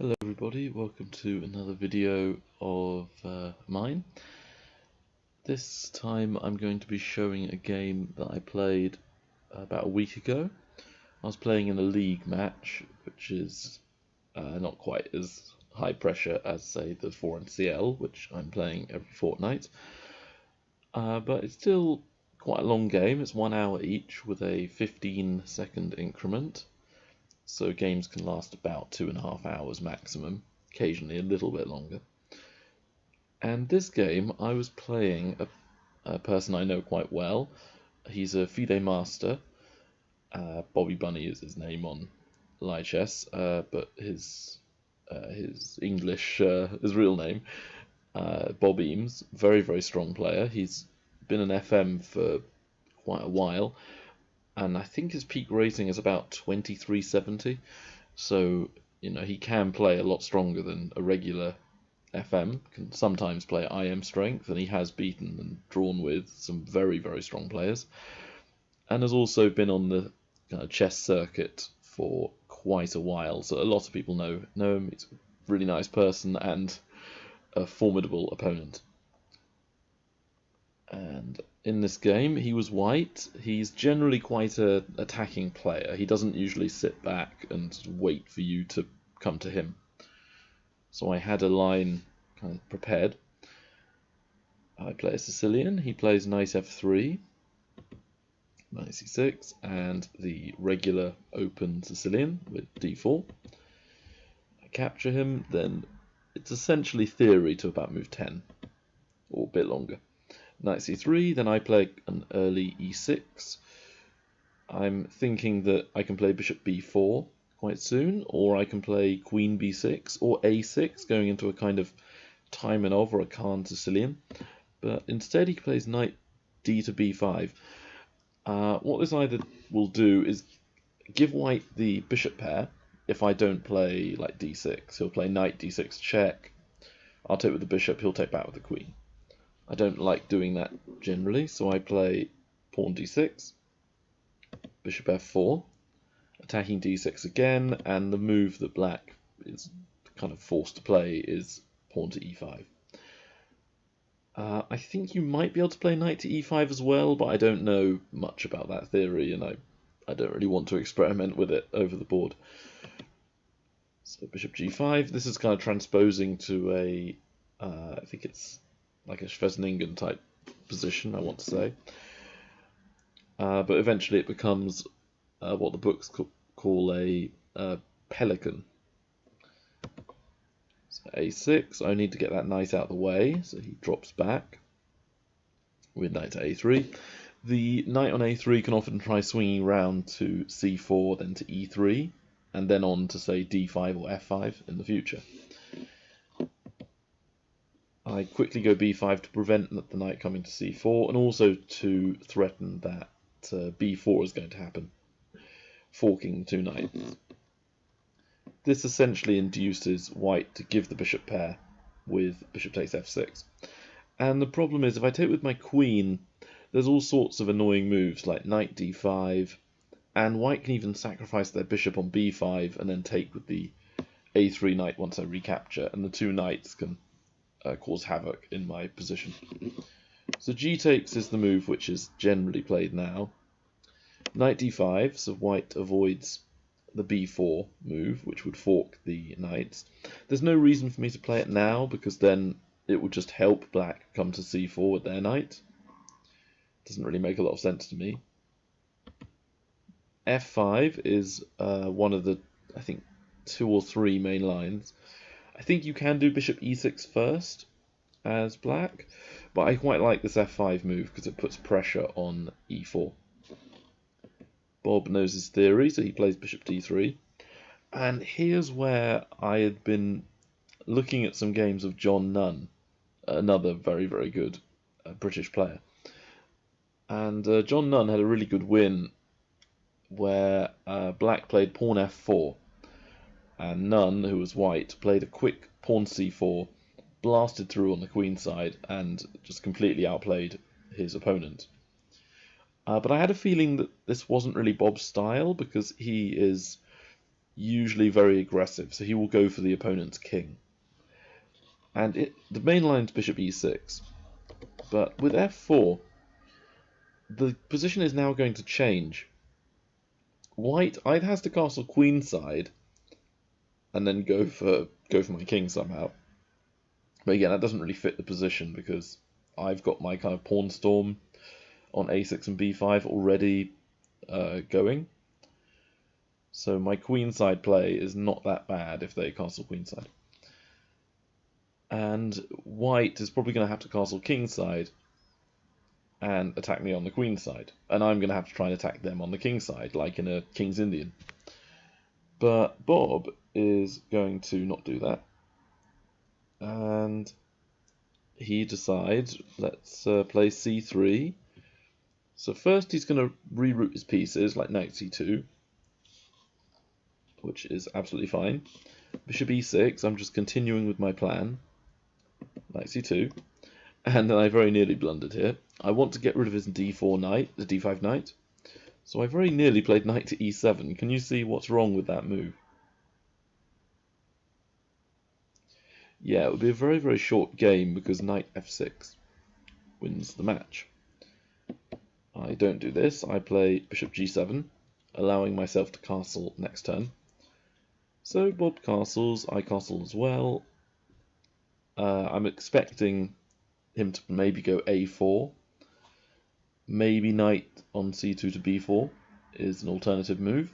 Hello everybody, welcome to another video of mine. This time I'm going to be showing a game that I played about a week ago. I was playing in a league match, which is not quite as high pressure as, say, the 4NCL, which I'm playing every fortnight. But it's still quite a long game. It's 1 hour each with a 15-second increment. So games can last about 2.5 hours maximum, occasionally a little bit longer. And this game, I was playing a person I know quite well. He's a Fide Master. Bobby Bunny is his name on Lichess, but his English, his real name, Bob Eames. Very, very strong player. He's been an FM for quite a while. And I think his peak rating is about 2370, so he can play a lot stronger than a regular FM. Can sometimes play at IM strength, and he has beaten and drawn with some very, very strong players, and has also been on the chess circuit for quite a while. So a lot of people know him. He's a really nice person and a formidable opponent. And in this game, he was white. He's generally quite an attacking player. He doesn't usually sit back and wait for you to come to him. So I had a line kind of prepared. I play a Sicilian. He plays knight f3, knight c6, and the regular open Sicilian with d4. I capture him. Then it's essentially theory to about move 10, or a bit longer. Knight c3, then I play an early e6. I'm thinking that I can play bishop b4 quite soon, or I can play queen b6 or a6, going into a kind of Taimanov or a Khan Sicilian. But instead he plays knight d to b5. What this either will do is give white the bishop pair if I don't play like d6. He'll play knight d6 check. I'll take with the bishop, he'll take back with the queen. I don't like doing that generally, so I play pawn d6, bishop f4, attacking d6 again, and the move that black is kind of forced to play is pawn to e5. I think you might be able to play knight to e5 as well, but I don't know much about that theory, and I don't really want to experiment with it over the board. So bishop g5, this is kind of transposing to a, I think it's like a Schwarzenegger type position, I want to say. But eventually it becomes what the books call a pelican. So a6, I need to get that knight out of the way, so he drops back with knight to a3. The knight on a3 can often try swinging round to c4, then to e3, and then on to, say, d5 or f5 in the future. I quickly go b5 to prevent the knight coming to c4, and also to threaten that b4 is going to happen, forking two knights. This essentially induces white to give the bishop pair with bishop takes f6. And the problem is, if I take with my queen, there's all sorts of annoying moves like knight d5, and white can even sacrifice their bishop on b5 and then take with the a3 knight once I recapture, and the two knights can cause havoc in my position. So g takes is the move which is generally played now. Knight d5, so white avoids the b4 move, which would fork the knights. There's no reason for me to play it now, because then it would just help black come to c4 with their knight. Doesn't really make a lot of sense to me. f5 is one of the, I think, 2 or 3 main lines. I think you can do bishop e6 first as black, but I quite like this f5 move because it puts pressure on e4. Bob knows his theory, so he plays bishop d3. And here's where I had been looking at some games of John Nunn, another very, very good British player. And John Nunn had a really good win where black played pawn f4. And Nunn, who was white, played a quick pawn c4, blasted through on the queen side, and just completely outplayed his opponent. But I had a feeling that this wasn't really Bob's style, because he is usually very aggressive, so he will go for the opponent's king. And the main line's bishop e6, but with f4, the position is now going to change. White either has to castle queenside and then go for my king somehow. But again, that doesn't really fit the position because I've got my kind of pawn storm on a6 and b5 already going. So my queenside play is not that bad if they castle queenside. And white is probably going to have to castle kingside and attack me on the queen side. And I'm going to have to try and attack them on the king side, like in a King's Indian. But Bob is going to not do that. And he decides, let's play c3. So first he's going to reroute his pieces, like knight c2, which is absolutely fine. Bishop e6, I'm just continuing with my plan. Knight c2. And then I very nearly blundered here. I want to get rid of his d4 knight, the d5 knight. So I very nearly played knight to e7. Can you see what's wrong with that move? Yeah, it would be a very, very short game because knight f6 wins the match. I don't do this. I play bishop g7, allowing myself to castle next turn. So Bob castles, I castle as well. I'm expecting him to maybe go a4. Maybe knight on c2 to b4 is an alternative move.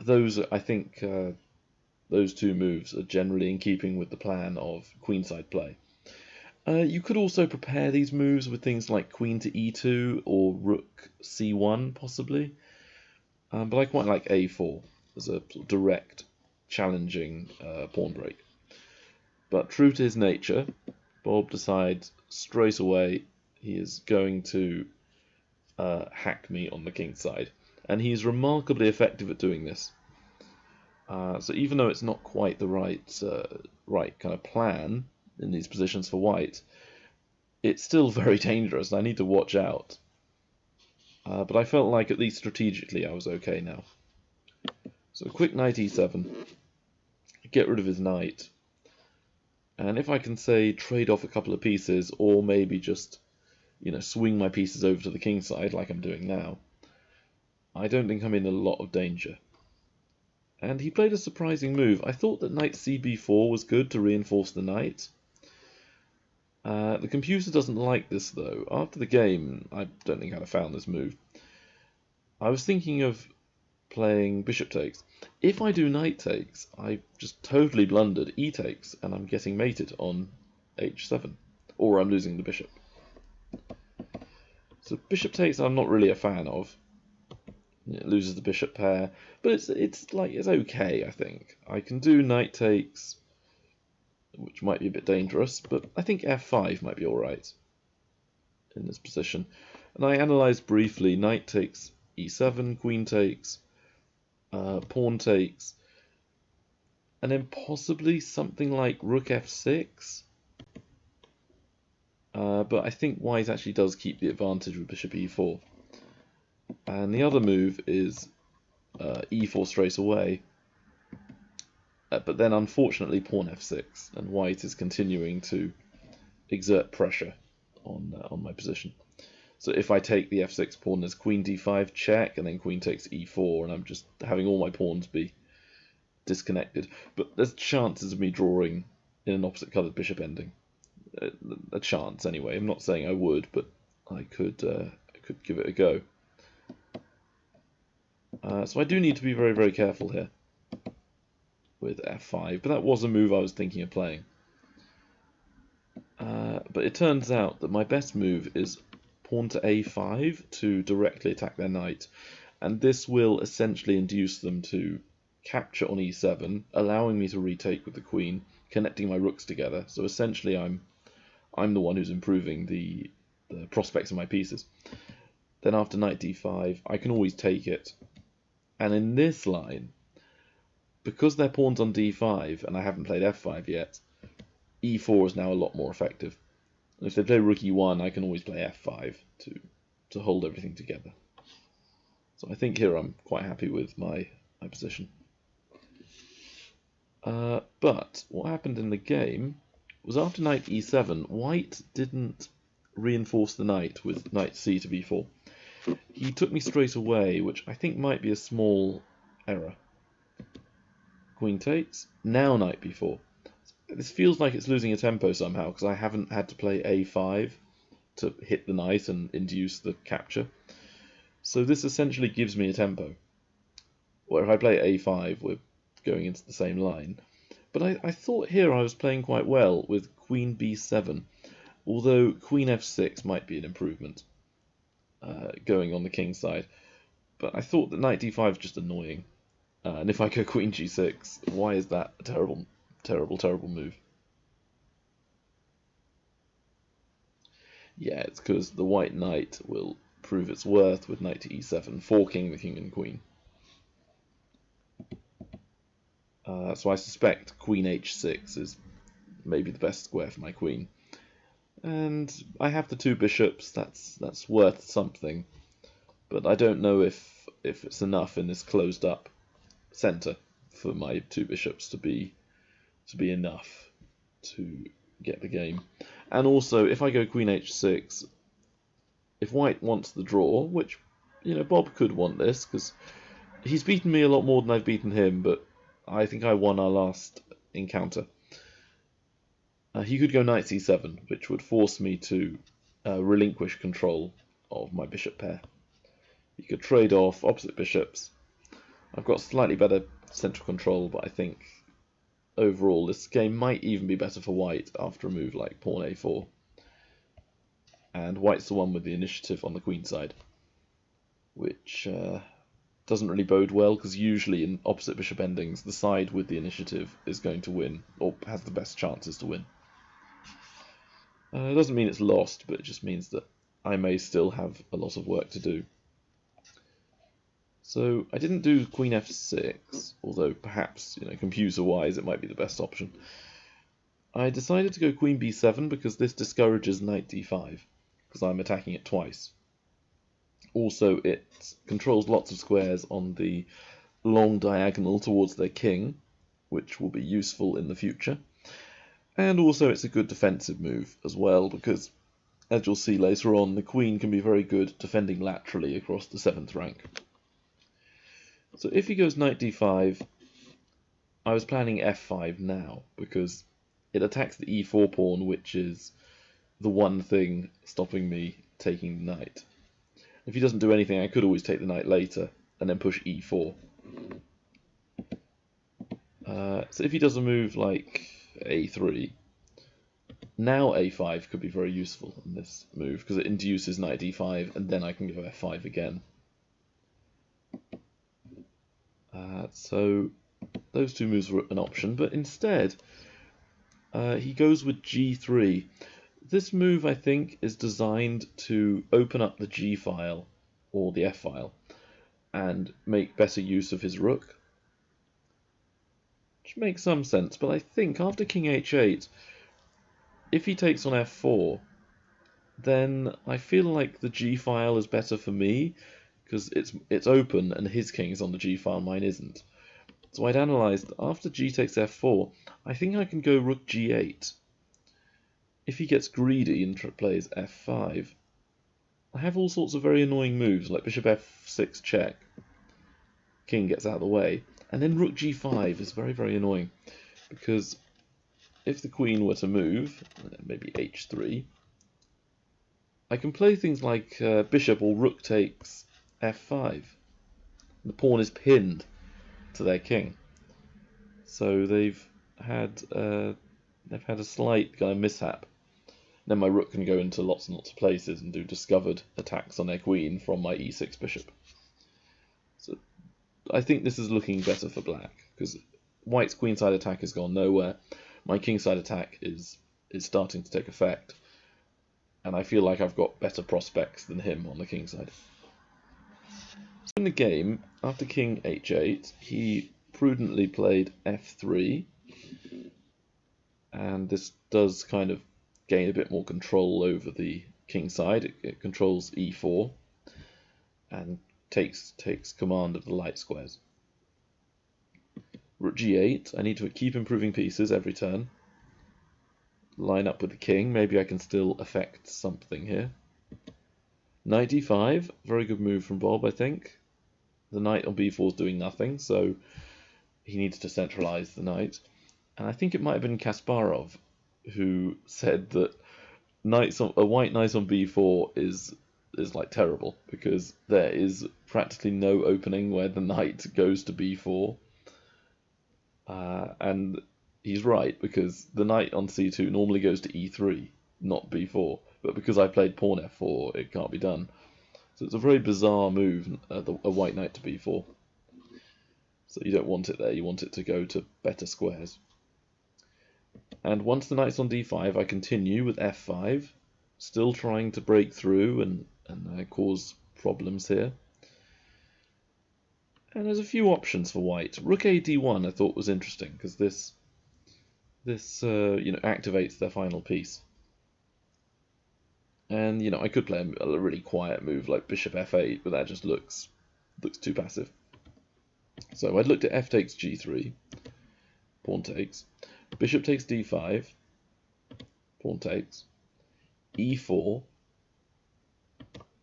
Those, I think, those two moves are generally in keeping with the plan of queenside play. You could also prepare these moves with things like queen to e2 or rook c1 possibly, but I quite like a4 as a sort of direct, challenging pawn break. But true to his nature, Bob decides straight away he is going to hack me on the king side, and he's remarkably effective at doing this. So even though it's not quite the right kind of plan in these positions for white, it's still very dangerous, and I need to watch out. But I felt like at least strategically I was okay now. So quick knight e7, get rid of his knight, and if I can say trade off a couple of pieces, or maybe just swing my pieces over to the king side like I'm doing now, I don't think I'm in a lot of danger. And he played a surprising move. I thought that knight cb4 was good to reinforce the knight. The computer doesn't like this though. After the game, I don't think I'd have found this move. I was thinking of playing bishop takes. If I do knight takes, I just totally blundered e takes, and I'm getting mated on h7, or I'm losing the bishop. So bishop takes I'm not really a fan of. It loses the bishop pair, but it's okay, I think. I can do knight takes, which might be a bit dangerous, but I think f5 might be alright in this position. And I analysed briefly knight takes e7, queen takes, pawn takes, and then possibly something like rook f6. But I think white actually does keep the advantage with bishop e4. And the other move is e4 straight away. But then unfortunately pawn f6, and white is continuing to exert pressure on my position. So if I take the f6 pawn, there's queen d5 check, and then queen takes e4, and I'm just having all my pawns be disconnected. But there's chances of me drawing in an opposite coloured bishop ending. A chance anyway. I'm not saying I would, but I could give it a go. So I do need to be very, very careful here with f5, but that was a move I was thinking of playing. But it turns out that my best move is pawn to a5 to directly attack their knight, and this will essentially induce them to capture on e7, allowing me to retake with the queen, connecting my rooks together. So essentially I'm the one who's improving the prospects of my pieces. Then after knight d5, I can always take it. And in this line, because their pawn's on d5 and I haven't played f5 yet, e4 is now a lot more effective. And if they play rook e1, I can always play f5 to hold everything together. So I think here I'm quite happy with my position. But what happened in the game was after knight e7, white didn't reinforce the knight with knight c to b4. He took me straight away, which I think might be a small error. Queen takes, now knight b4. This feels like it's losing a tempo somehow, because I haven't had to play a5 to hit the knight and induce the capture. So this essentially gives me a tempo. Where if I play a5, we're going into the same line. But I thought here I was playing quite well with queen b7, although queen f6 might be an improvement going on the king's side. But I thought that knight d5 is just annoying. And if I go queen g6, why is that a terrible, terrible, terrible move? Yeah, it's because the white knight will prove its worth with knight to e7, forking the king and queen. So I suspect queen h6 is maybe the best square for my queen. And I have the two bishops, that's worth something. But I don't know if it's enough in this closed up centre for my two bishops to be enough to get the game. And also, if I go queen h6, if white wants the draw, which, you know, Bob could want this, because he's beaten me a lot more than I've beaten him, but I think I won our last encounter. He could go knight c7, which would force me to relinquish control of my bishop pair. He could trade off opposite bishops. I've got slightly better central control, but I think overall this game might even be better for white after a move like pawn a4. And white's the one with the initiative on the queen side, which doesn't really bode well, because usually in opposite bishop endings, the side with the initiative is going to win, or has the best chances to win. It doesn't mean it's lost, but it just means that I may still have a lot of work to do. So I didn't do queen f6, although perhaps, you know, computer-wise it might be the best option. I decided to go queen b7 because this discourages knight d5, because I'm attacking it twice. Also, it controls lots of squares on the long diagonal towards their king, which will be useful in the future. And also it's a good defensive move as well, because, as you'll see later on, the queen can be very good defending laterally across the 7th rank. So if he goes knight d5, I was planning f5 now, because it attacks the e4 pawn, which is the one thing stopping me taking the knight. If he doesn't do anything, I could always take the knight later, and then push e4. So if he does a move like a3, now a5 could be very useful in this move, because it induces knight d5, and then I can go f5 again. So those two moves were an option, but instead he goes with g3. This move, I think, is designed to open up the g file, or the f file, and make better use of his rook. Which makes some sense, but I think after king h8, if he takes on f4, then I feel like the g file is better for me, because it's open and his king is on the g file, mine isn't. So I'd analysed, after g takes f4, I think I can go rook g8. If he gets greedy and plays f5, I have all sorts of very annoying moves, like bishop f6 check, king gets out of the way, and then rook g5 is very, very annoying, because if the queen were to move, maybe h3, I can play things like bishop or rook takes f5. The pawn is pinned to their king. So they've had a slight kind of mishap. Then my rook can go into lots and lots of places and do discovered attacks on their queen from my e6 bishop. So I think this is looking better for black, because white's queenside attack has gone nowhere. My kingside attack is starting to take effect, and I feel like I've got better prospects than him on the kingside. So in the game, after king h8, he prudently played f3, and this does kind of gain a bit more control over the king side. It controls e4 and takes command of the light squares. Rook g8. I need to keep improving pieces every turn. Line up with the king. Maybe I can still affect something here. Knight d5. Very good move from Bob, I think. The knight on b4 is doing nothing, so he needs to centralize the knight. And I think it might have been Kasparov who said that a white knight on b4 is like terrible, because there is practically no opening where the knight goes to b4. And he's right, because the knight on c2 normally goes to e3, not b4. But because I played pawn f4, it can't be done. So it's a very bizarre move, a white knight to b4. So you don't want it there, you want it to go to better squares. And once the knight's on d5, I continue with f5, still trying to break through and cause problems here. And there's a few options for white. Rook a d1 I thought was interesting, because this activates their final piece. And I could play a really quiet move like bishop f8, but that just looks too passive. So I'd looked at f takes g3, pawn takes, bishop takes d5, pawn takes, e4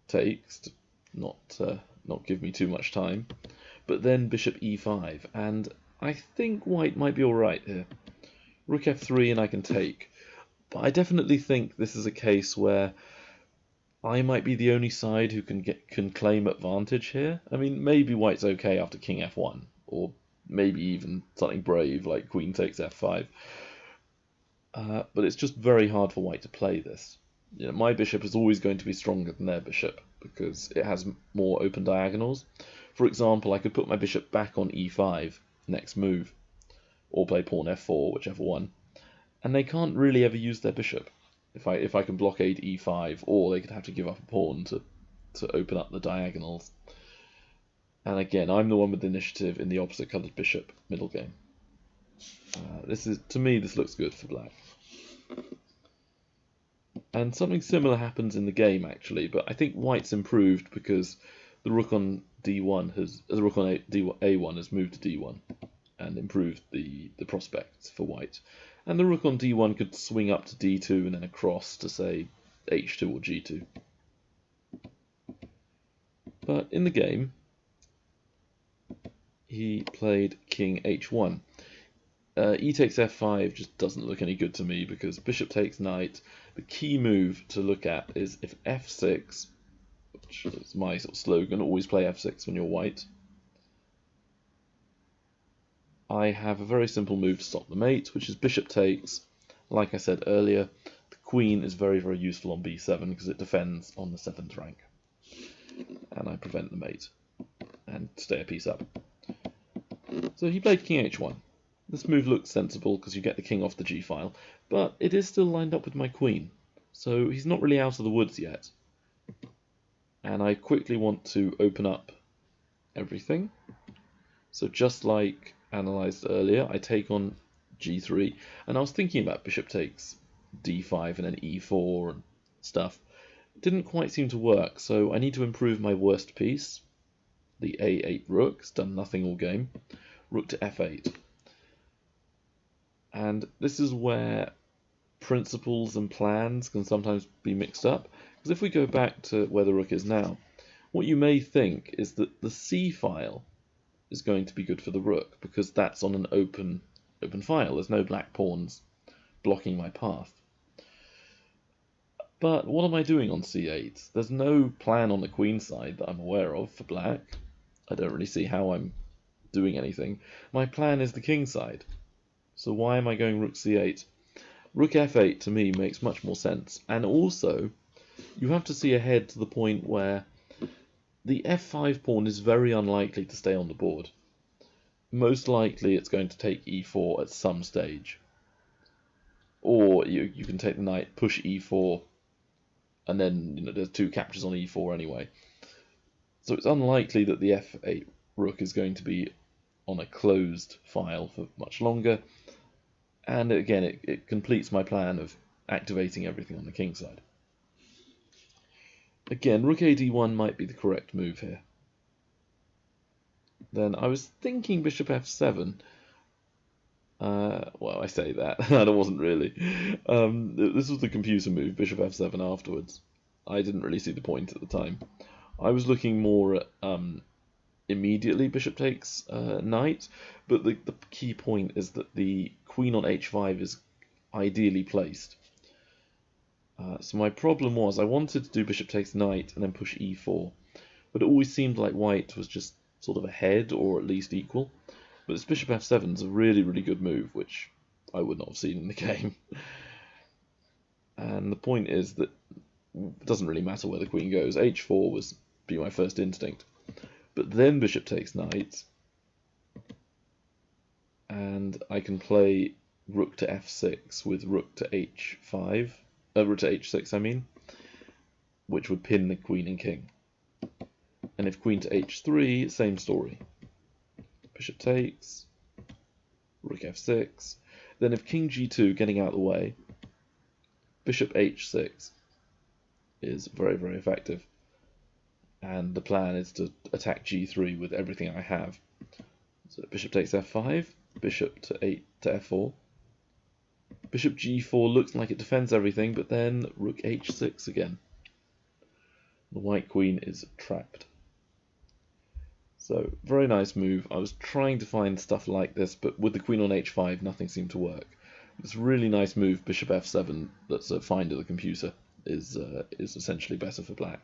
takes, to not give me too much time, but then bishop e5, and I think white might be alright here. Rook f3 and I can take, but I definitely think this is a case where I might be the only side who can claim advantage here. I mean, maybe white's okay after king f1, or maybe even something brave like queen takes f5. But it's just very hard for white to play this. My bishop is always going to be stronger than their bishop, because it has more open diagonals. For example, I could put my bishop back on e5 next move, or play pawn f4, whichever one, and they can't really ever use their bishop. If I can blockade e5, or they could have to give up a pawn to open up the diagonals. And again, I'm the one with the initiative in the opposite coloured bishop middle game. To me, this looks good for black. And something similar happens in the game actually, but I think white's improved because the rook on d1 a1 has moved to d1 and improved the prospects for white. And the rook on d1 could swing up to d2 and then across to, say, h2 or g2. But in the game, he played king h1. E takes f5 just doesn't look any good to me, because bishop takes knight. The key move to look at is if f6, which is my sort of slogan, always play f6 when you're white. I have a very simple move to stop the mate, which is bishop takes. Like I said earlier, the queen is very, very useful on b7 because it defends on the 7th rank. And I prevent the mate and stay a piece up. So he played king h1. This move looks sensible because you get the king off the g-file, but it is still lined up with my queen, so he's not really out of the woods yet. And I quickly want to open up everything. So just like analysed earlier, I take on g3, and I was thinking about bishop takes d5 and then e4 and stuff. It didn't quite seem to work, so I need to improve my worst piece. The a8 rook, it's done nothing all game. Rook to f8. And this is where principles and plans can sometimes be mixed up, because if we go back to where the rook is now, what you may think is that the c file is going to be good for the rook, because that's on an open file. There's no black pawns blocking my path. But what am I doing on c8? There's no plan on the queen side that I'm aware of for black. I don't really see how I'm doing anything. My plan is the king side. So why am I going rook c8? Rook f8 to me makes much more sense. And also, you have to see ahead to the point where the f5 pawn is very unlikely to stay on the board. Most likely it's going to take e4 at some stage. Or you can take the knight, push e4, and then there's two captures on e4 anyway. So it's unlikely that the f8 rook is going to be on a closed file for much longer. And again, it completes my plan of activating everything on the king side. Again, rook a d1 might be the correct move here. Then I was thinking bishop f7, I say that. I wasn't really. This was the computer move, bishop f7 afterwards. I didn't really see the point at the time. I was looking more at immediately bishop takes knight, but the key point is that the queen on h5 is ideally placed. So my problem was I wanted to do bishop takes knight and then push e4, but it always seemed like white was just sort of ahead or at least equal. But this bishop f7 is a really, really good move, which I would not have seen in the game. And the point is that it doesn't really matter where the queen goes. h4 was be my first instinct. But then bishop takes knight, and I can play rook to f6 with rook to h5, rook to h6 I mean, which would pin the queen and king. And if queen to h3, same story. Bishop takes, rook f6, then if king g2 getting out of the way, bishop h6 is very, very effective. And the plan is to attack g3 with everything I have. So bishop takes f5, bishop to f4. Bishop g4 looks like it defends everything, but then rook h6 again. The white queen is trapped. So, very nice move. I was trying to find stuff like this, but with the queen on h5, nothing seemed to work. This really nice move, bishop f7, that's a find of the computer, is essentially better for black.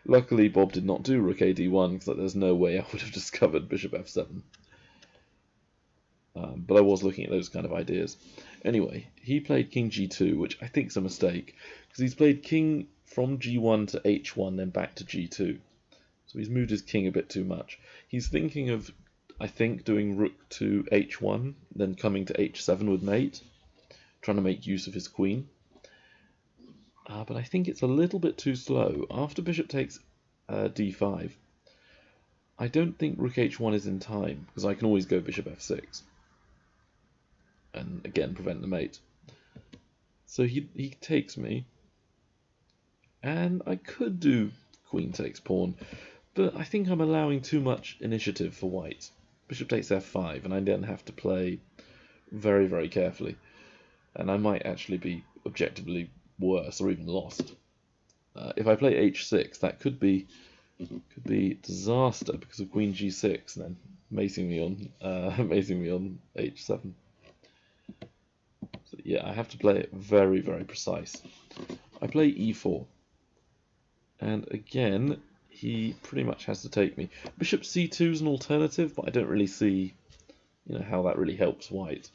Luckily, Bob did not do rook ad1, because there's no way I would have discovered bishop f7. But I was looking at those kind of ideas. Anyway, he played king g2, which I think is a mistake, because he's played king from g1 to h1, then back to g2. So he's moved his king a bit too much. He's thinking of, I think, doing rook to h1, then coming to h7 with mate, trying to make use of his queen. But I think it's a little bit too slow. After bishop takes d5, I don't think rook h1 is in time, because I can always go bishop f6. And again, prevent the mate. So he takes me, and I could do queen takes pawn, but I think I'm allowing too much initiative for white. Bishop takes f5, and I then have to play very, very carefully. And I might actually be objectively worse or even lost. If I play h6, that could be disaster because of queen g6 and then mating me on h7. So yeah, I have to play it very, very precise. I play e4, and again he pretty much has to take me. Bishop c2 is an alternative, but I don't really see, how that really helps white.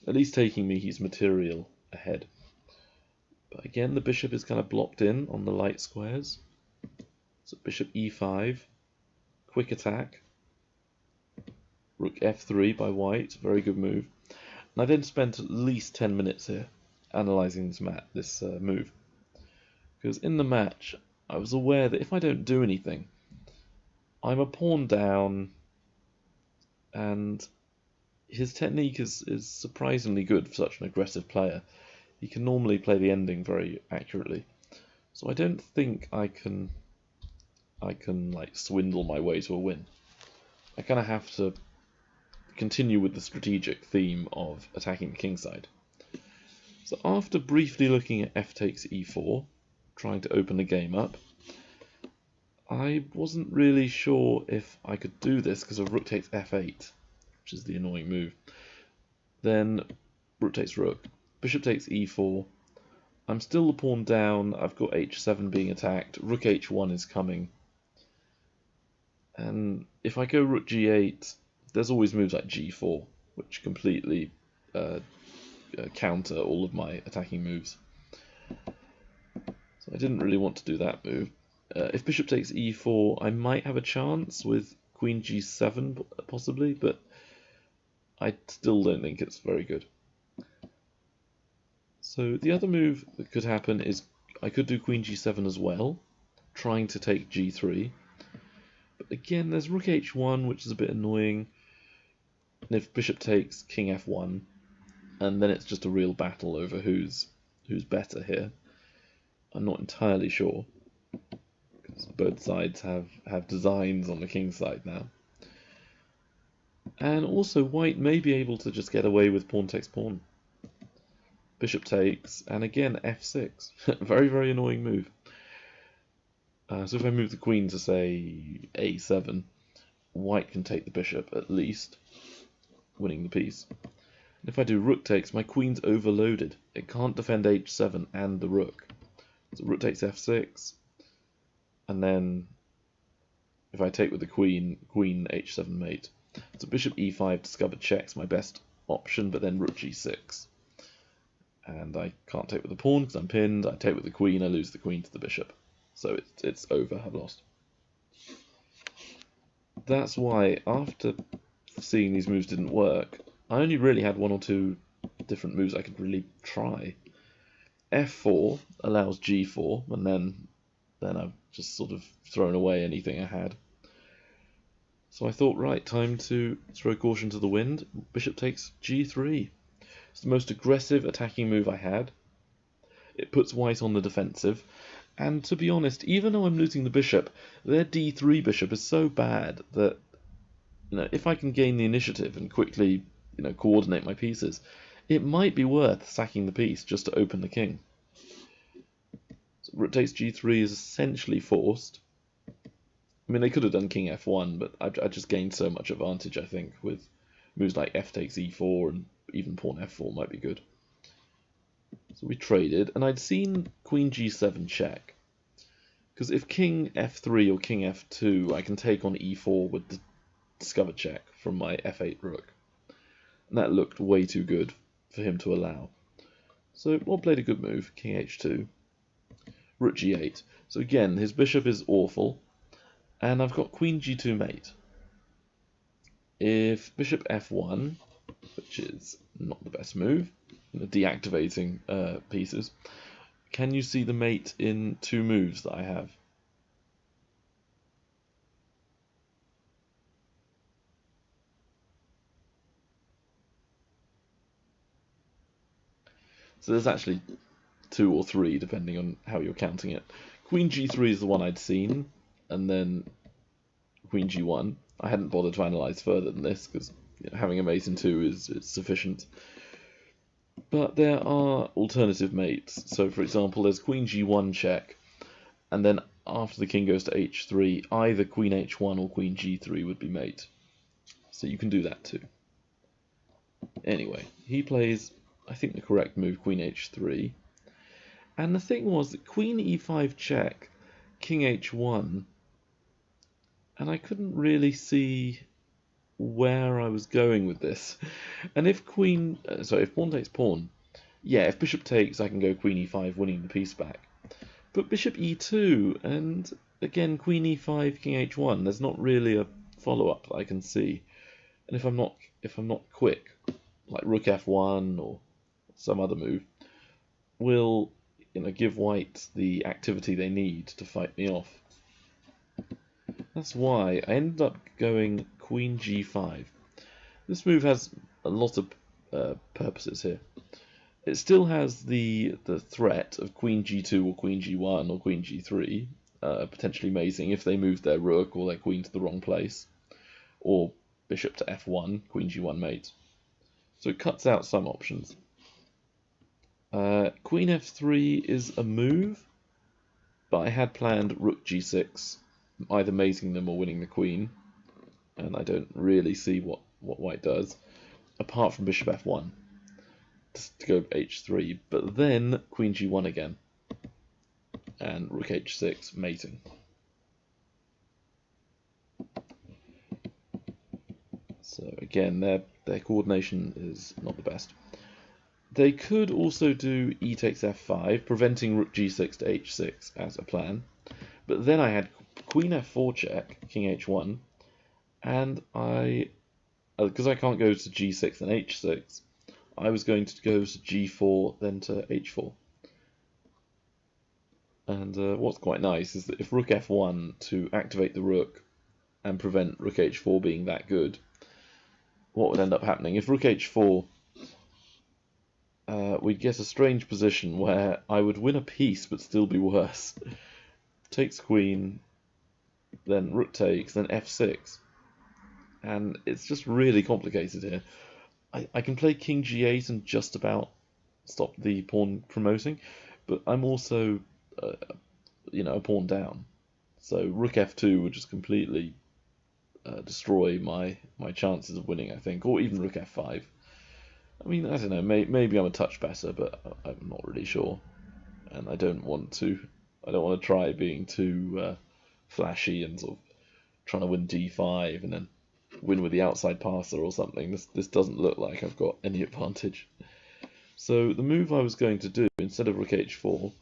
At least taking me, he's material ahead. But again, the bishop is kind of blocked in on the light squares. So bishop e5, quick attack. Rook f3 by white, very good move. And I then spent at least 10 minutes here analysing this move. Because in the match, I was aware that if I don't do anything, I'm a pawn down, and his technique is surprisingly good for such an aggressive player. He can normally play the ending very accurately. So I don't think I can like swindle my way to a win. I kind of have to continue with the strategic theme of attacking the kingside. So after briefly looking at f takes e4, trying to open the game up, I wasn't really sure if I could do this because of rook takes f8, which is the annoying move. Then rook takes rook, bishop takes e4. I'm still the pawn down, I've got h7 being attacked, rook h1 is coming. And if I go rook g8, there's always moves like g4, which completely counter all of my attacking moves. So I didn't really want to do that move. If bishop takes e4, I might have a chance with queen g7 possibly, but I still don't think it's very good. So the other move that could happen is I could do queen g7 as well, trying to take g3. But again, there's rook h1, which is a bit annoying. And if bishop takes, king f1, and then it's just a real battle over who's better here. I'm not entirely sure, because both sides have designs on the king side now. And also white may be able to just get away with pawn takes pawn. Bishop takes, and again f6. Very, very annoying move. So if I move the queen to, say, a7, white can take the bishop at least, winning the piece. And if I do rook takes, my queen's overloaded. It can't defend h7 and the rook. So rook takes f6, and then if I take with the queen, queen h7 mate. So bishop e5 discovered check's my best option, but then rook g6. And I can't take with the pawn because I'm pinned. I take with the queen, I lose the queen to the bishop. So it's over, I've lost. That's why, after seeing these moves didn't work, I only really had one or two different moves I could really try. f4 allows g4, and then I've just sort of thrown away anything I had. So I thought, right, time to throw caution to the wind. Bishop takes g3. It's the most aggressive attacking move I had. It puts white on the defensive. And to be honest, even though I'm losing the bishop, their d3 bishop is so bad that, if I can gain the initiative and quickly, coordinate my pieces, it might be worth sacking the piece just to open the king. So rook takes g3 is essentially forced. I mean, they could have done king f1, but I just gained so much advantage, I think, with moves like f takes e4 and even pawn f4 might be good. So we traded, and I'd seen queen g7 check. Because if king f3 or king f2, I can take on e4 with the discover check from my f8 rook. And that looked way too good for him to allow. So Bob played a good move, king h2, rook g8. So again, his bishop is awful, and I've got queen g2 mate. If bishop f1, which is not the best move, deactivating pieces, can you see the mate in two moves that I have? So there's actually two or three, depending on how you're counting it. Queen g3 is the one I'd seen, and then queen g1. I hadn't bothered to analyse further than this, because having a mate in two is sufficient. But there are alternative mates. So, for example, there's queen g1 check, and then after the king goes to h3, either queen h1 or queen g3 would be mate. So you can do that too. Anyway, he plays, I think, the correct move, queen h3. And the thing was that queen e5 check, king h1, and I couldn't really see where I was going with this. And if if pawn takes pawn, yeah, if bishop takes, I can go queen e5, winning the piece back. But bishop e2, and again queen e5, king h1, there's not really a follow-up that I can see. And if I'm not quick, like rook f1 or some other move, will give white the activity they need to fight me off. That's why I ended up going queen g5. This move has a lot of purposes here. It still has the threat of queen g2 or queen g1 or queen g3, potentially mating if they move their rook or their queen to the wrong place, or bishop to f1, queen g1 mate. So it cuts out some options. Queen f3 is a move, but I had planned rook g6, either mating them or winning the queen, and I don't really see what white does, apart from bishop f1, to go h3, but then queen g1 again, and rook h6, mating. So again, their coordination is not the best. They could also do e takes f5, preventing rook g6 to h6 as a plan. But then I had queen f4 check, king h1, and because I can't go to g6 and h6, I was going to go to g4, then to h4. And what's quite nice is that if rook f1 to activate the rook and prevent rook h4 being that good, what would end up happening? If rook h4, we'd get a strange position where I would win a piece but still be worse. Takes queen, then rook takes, then f6. and it's just really complicated here. I can play king g8 and just about stop the pawn promoting, but I'm also, a pawn down. So rook f2 would just completely destroy my chances of winning, I think, or even rook f5. I mean, I don't know, maybe I'm a touch better, but I'm not really sure. And I don't want to try being too flashy and sort of trying to win d5 and then win with the outside passer or something. This doesn't look like I've got any advantage. So the move I was going to do, instead of rook h4,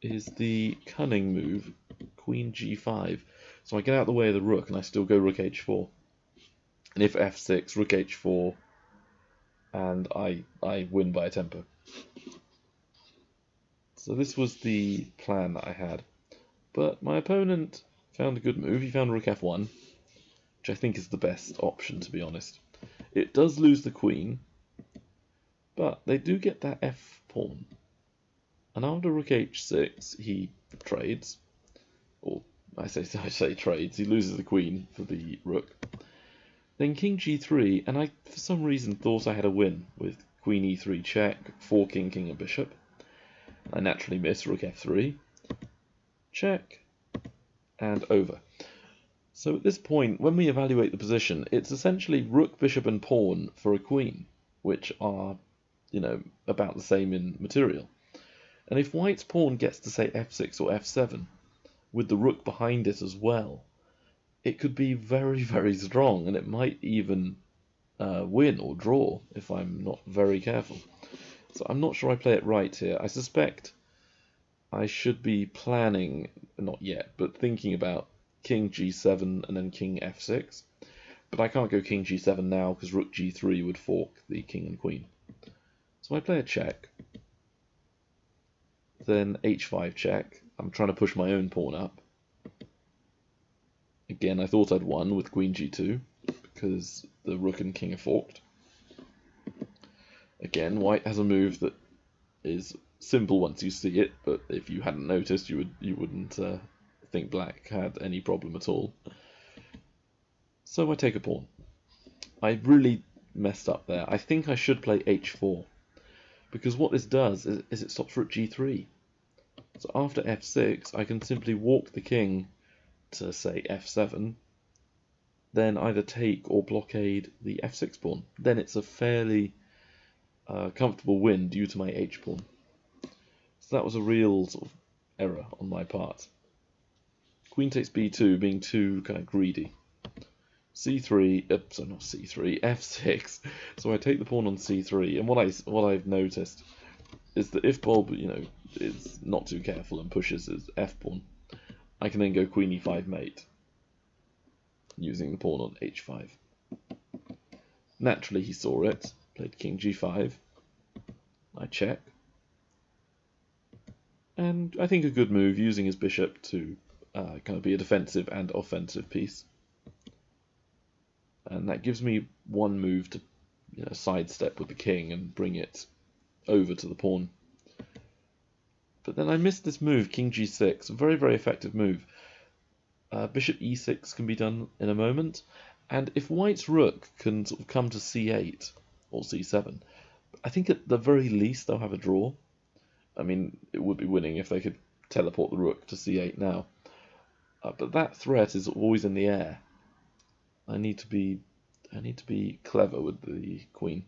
is the cunning move, queen g5. So I get out of the way of the rook and I still go rook h4. And if f6, rook h4, and I win by a tempo. So this was the plan that I had. But my opponent found a good move. He found rook f1, which I think is the best option, to be honest. It does lose the queen, but they do get that f pawn. And after rook h6, he trades, or I say trades. He loses the queen for the rook. Then king g3, and I for some reason thought I had a win with queen e3 check, forking king and bishop. I naturally miss rook f3, check, and over. So at this point, when we evaluate the position, it's essentially rook, bishop, and pawn for a queen, which are, about the same in material. And if white's pawn gets to, say, f6 or f7, with the rook behind it as well, it could be very, very strong, and it might even win or draw if I'm not very careful. So I'm not sure I play it right here. I suspect I should be planning, not yet, but thinking about king g7 and then king f6. But I can't go king g7 now because rook g3 would fork the king and queen. So I play a check, then h5 check. I'm trying to push my own pawn up. Again, I thought I'd won with queen g2 because the rook and king are forked. Again, white has a move that is simple once you see it, but if you hadn't noticed, you wouldn't think black had any problem at all. So I take a pawn. I really messed up there. I think I should play h4, because what this does is it stops rook g3. So after f6, I can simply walk the king to, say, f7, then either take or blockade the f6 pawn. Then it's a fairly comfortable win due to my h pawn. So that was a real sort of error on my part. Queen takes b2, being too kind of greedy. c3, so not c3, f6. So I take the pawn on c3, and what I've noticed is that if Bob, is not too careful and pushes his f pawn, I can then go queen e5 mate, using the pawn on h5. Naturally, he saw it, played king g5. I check. And I think a good move, using his bishop to kind of be a defensive and offensive piece. And that gives me one move to sidestep with the king and bring it over to the pawn. But then I missed this move, king g6, a very, very effective move. Bishop e6 can be done in a moment, and if white's rook can sort of come to c8 or c7, I think at the very least they'll have a draw. I mean, it would be winning if they could teleport the rook to c8 now. But that threat is always in the air. I need to be clever with the queen.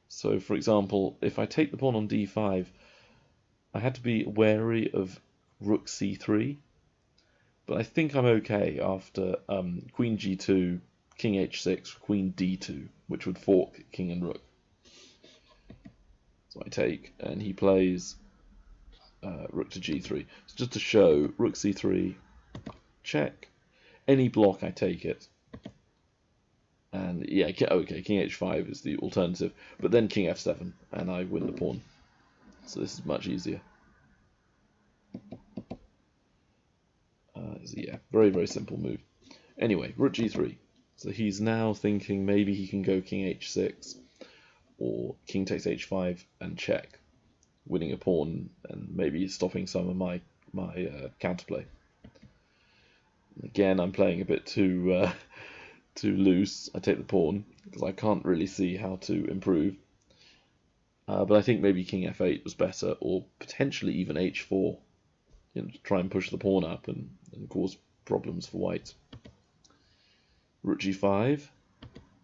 So, for example, if I take the pawn on d5, I had to be wary of rook c3, but I think I'm okay after queen g2, king h6, queen d2, which would fork king and rook. So I take, and he plays rook to g3. So just to show, rook c3, check. Any block, I take it. And yeah, okay, king h5 is the alternative, but then king f7, and I win the pawn. So this is much easier. Yeah, very, very simple move. Anyway, rook g3. So he's now thinking maybe he can go king h6, or king takes h5 and check, winning a pawn and maybe stopping some of my counterplay. Again, I'm playing a bit too to loose, I take the pawn, because I can't really see how to improve. But I think maybe king f8 was better, or potentially even h4, to try and push the pawn up and cause problems for white. Rook g5.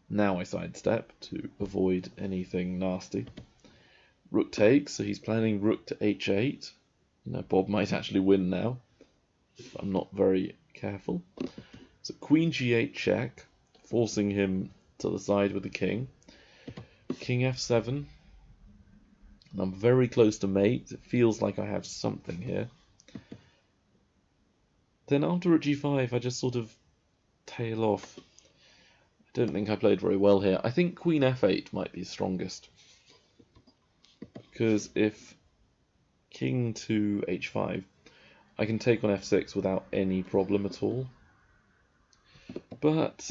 Now I sidestep to avoid anything nasty. Rook takes, so he's planning rook to h8. Bob might actually win now, if I'm not very careful. So queen g8 check, forcing him to the side with the king. King f7. And I'm very close to mate. It feels like I have something here. Then after rook g5, I just sort of tail off. I don't think I played very well here. I think queen f8 might be strongest. Because if king to h5, I can take on f6 without any problem at all. But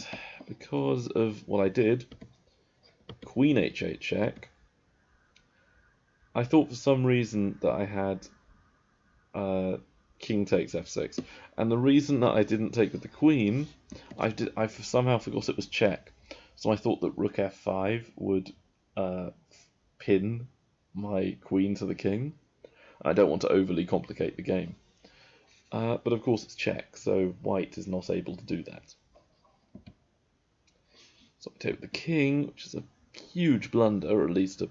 because of what I did, queen h8 check, I thought for some reason that I had king takes f6, and the reason that I didn't take with the queen, I somehow forgot it was check, so I thought that rook f5 would pin my queen to the king. I don't want to overly complicate the game, but of course it's check, so white is not able to do that. So I take with the king, which is a huge blunder, or at least a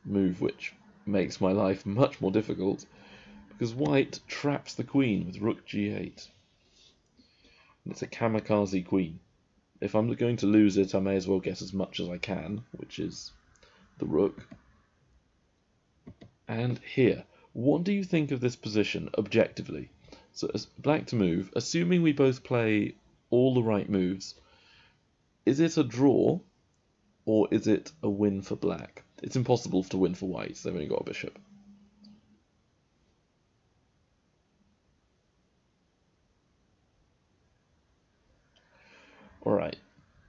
move which makes my life much more difficult, because white traps the queen with rook g8. And it's a kamikaze queen. If I'm going to lose it, I may as well get as much as I can, which is the rook. And here, what do you think of this position objectively? So as black to move, assuming we both play all the right moves, is it a draw or is it a win for black? It's impossible to win for white, they've only got a bishop. Alright,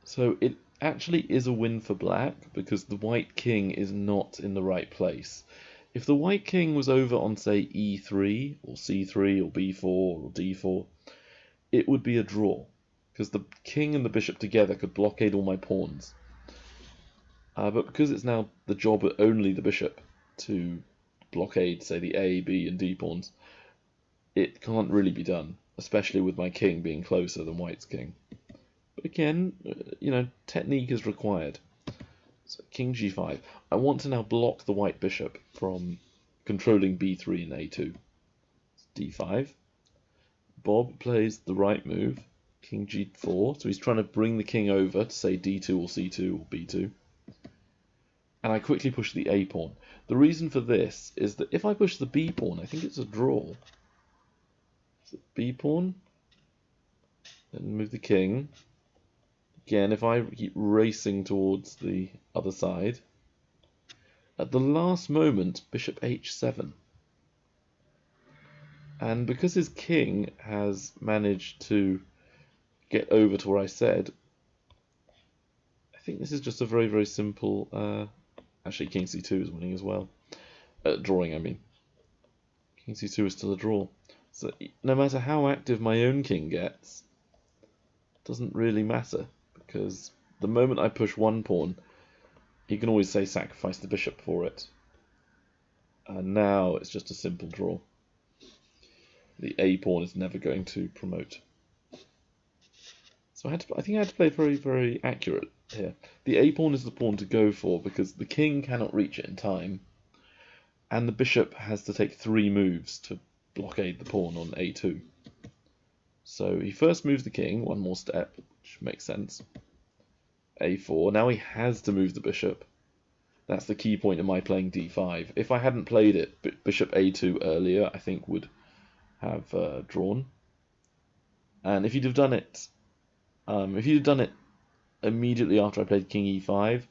so it actually is a win for black because the white king is not in the right place. If the white king was over on, say, e3 or c3 or b4 or d4, it would be a draw because the king and the bishop together could blockade all my pawns. But because it's now the job of only the bishop to blockade, say, the a, b, and d pawns, it can't really be done, especially with my king being closer than white's king. But again, technique is required. So king g5. I want to now block the white bishop from controlling b3 and a2. d5. Bob plays the right move, king g4. So he's trying to bring the king over to say d2 or c2 or b2. And I quickly push the a pawn. The reason for this is that if I push the b pawn, I think it's a draw. So b pawn, then move the king. Again, if I keep racing towards the other side, at the last moment, bishop h7. And because his king has managed to get over to where I said, I think this is just a very, very simple... actually, king c2 is winning as well. Drawing, I mean. King c2 is still a draw. So no matter how active my own king gets, it doesn't really matter. Because the moment I push one pawn, he can always say sacrifice the bishop for it. And now it's just a simple draw. The a pawn is never going to promote. So I think I had to play very, very accurate here. The a pawn is the pawn to go for because the king cannot reach it in time. And the bishop has to take 3 moves to blockade the pawn on a2. So he first moves the king, one more step, which makes sense. a4. Now he has to move the bishop. That's the key point in my playing d5. If I hadn't played it, bishop a2 earlier, I think would have drawn. And if you'd have done it, immediately after I played king e5,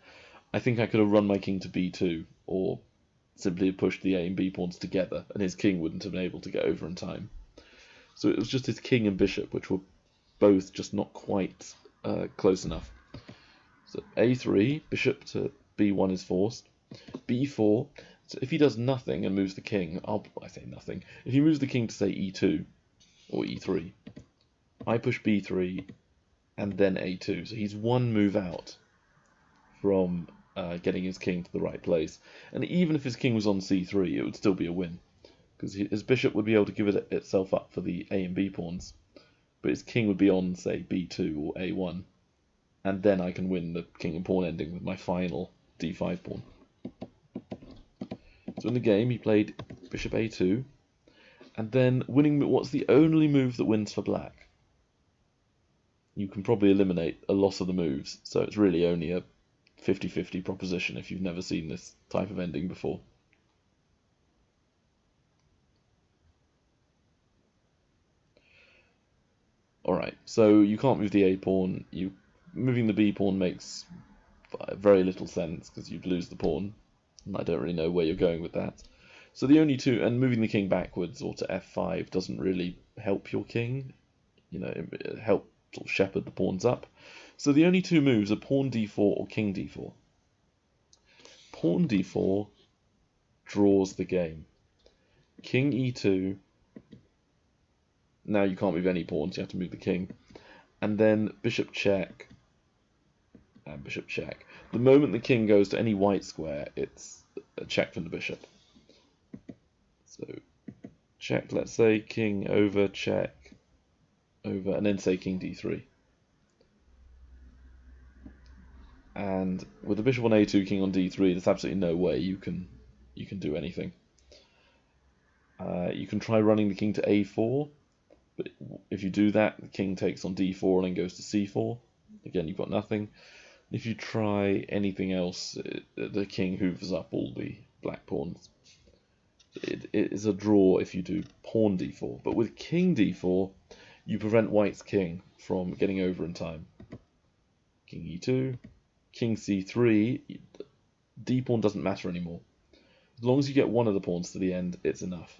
I think I could have run my king to b2, or simply have pushed the a and b pawns together, and his king wouldn't have been able to get over in time. So it was just his king and bishop, which were both just not quite close enough. So a3, bishop to b1 is forced. b4, so if he does nothing and moves the king, I say nothing. If he moves the king to say e2 or e3, I push b3 and then a2. So he's one move out from getting his king to the right place. And even if his king was on c3, it would still be a win, because his bishop would be able to give itself up for the a and b pawns, but his king would be on, say, b2 or a1, and then I can win the king and pawn ending with my final d5 pawn. So in the game, he played bishop a2, and then winning what's the only move that wins for black. You can probably eliminate a lot of the moves, so it's really only a 50-50 proposition if you've never seen this type of ending before. Alright, so you can't move the a pawn. Moving the b pawn makes very little sense because you'd lose the pawn, and I don't really know where you're going with that. So the only two, and moving the king backwards or to f5 doesn't really help your king, it help sort of shepherd the pawns up. So the only two moves are pawn d4 or king d4. Pawn d4 draws the game. King e2. Now you can't move any pawns, you have to move the king. And then bishop check and bishop check. The moment the king goes to any white square, it's a check from the bishop. So check, let's say king over, check, over, and then say king d3. And with the bishop on a2, king on d3, there's absolutely no way you can do anything. You can try running the king to a4, but if you do that, the king takes on d4 and then goes to c4. Again, you've got nothing. If you try anything else, the king hoovers up all the black pawns. It is a draw if you do pawn d4, but with king d4, you prevent white's king from getting over in time. King e2, king c3, d-pawn doesn't matter anymore. As long as you get one of the pawns to the end, it's enough.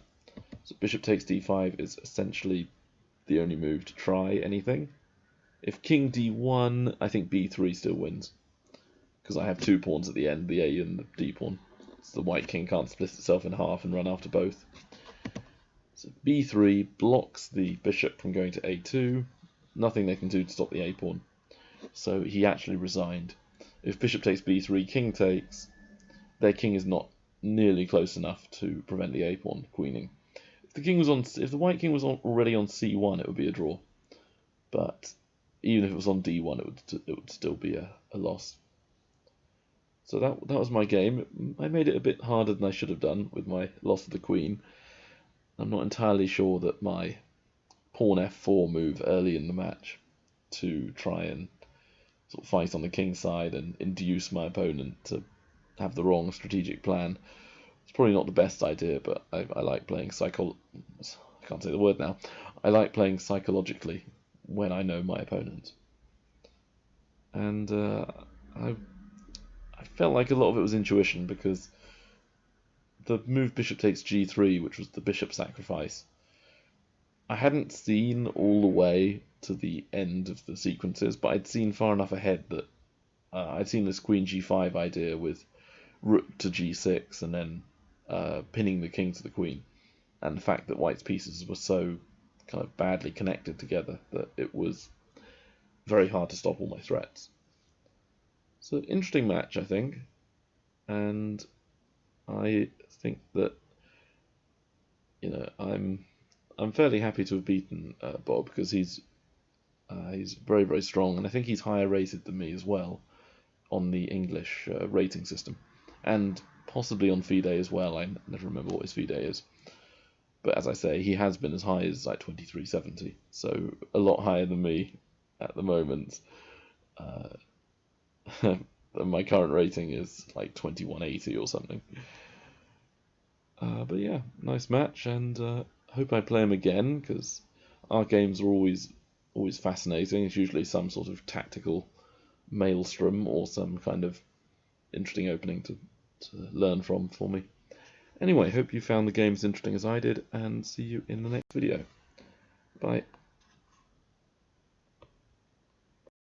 So bishop takes d5 is essentially the only move to try anything. If king d1, I think b3 still wins, because I have two pawns at the end, the a and the d pawn. So the white king can't split itself in half and run after both. So b3 blocks the bishop from going to a2. Nothing they can do to stop the a pawn. So he actually resigned. If bishop takes b3, king takes, their king is not nearly close enough to prevent the a pawn queening. If the white king was already on c1, it would be a draw. But even if it was on d1, it would still be a loss. So that was my game. I made it a bit harder than I should have done with my loss of the queen. I'm not entirely sure that my pawn f4 move early in the match to try and sort of fight on the king side and induce my opponent to have the wrong strategic plan. It's probably not the best idea, but I like playing I can't say the word now. I like playing psychologically when I know my opponent. And I felt like a lot of it was intuition, because the move bishop takes g3, which was the bishop sacrifice, I hadn't seen all the way to the end of the sequences, but I'd seen far enough ahead that I'd seen this queen g5 idea with rook to g6 and then pinning the king to the queen, and the fact that white's pieces were so kind of badly connected together that it was very hard to stop all my threats. So interesting match, I think, and I think that I'm fairly happy to have beaten Bob, because he's very, very strong, and I think he's higher rated than me as well on the English rating system, and possibly on FIDE as well. I never remember what his FIDE is, but as I say, he has been as high as like 2370, so a lot higher than me at the moment. My current rating is like 2180 or something. But yeah, nice match, and hope I play him again, because our games are always fascinating. It's usually some sort of tactical maelstrom or some kind of interesting opening to learn from for me. Anyway, hope you found the game as interesting as I did, and see you in the next video. Bye.